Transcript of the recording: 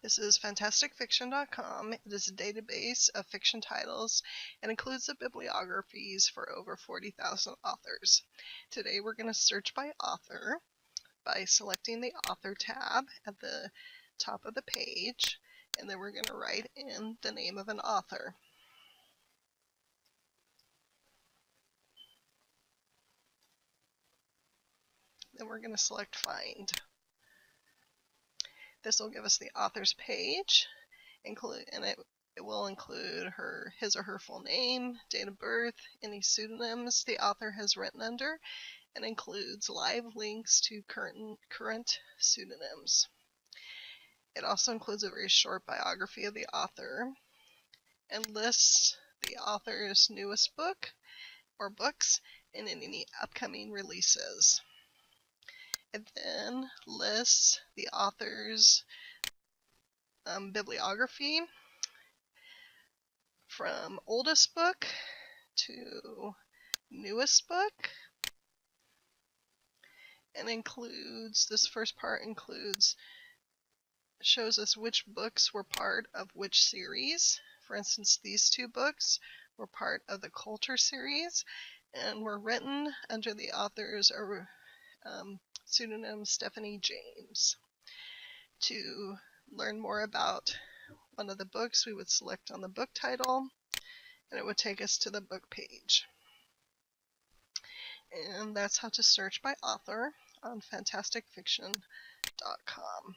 This is FantasticFiction.com. It is a database of fiction titles and includes the bibliographies for over 40,000 authors. Today we're going to search by author by selecting the author tab at the top of the page, and then we're going to write in the name of an author. Then we're going to select Find. This will give us the author's page, and it will include his or her full name, date of birth, any pseudonyms the author has written under, and includes live links to current pseudonyms. It also includes a very short biography of the author and lists the author's newest book or books and any upcoming releases. It then lists the author's bibliography from oldest book to newest book, and this first part shows us which books were part of which series. For instance, these two books were part of the Coulter series and were written under the author's pseudonym Stephanie James. To learn more about one of the books, we would select on the book title, and it would take us to the book page. And that's how to search by author on FantasticFiction.com.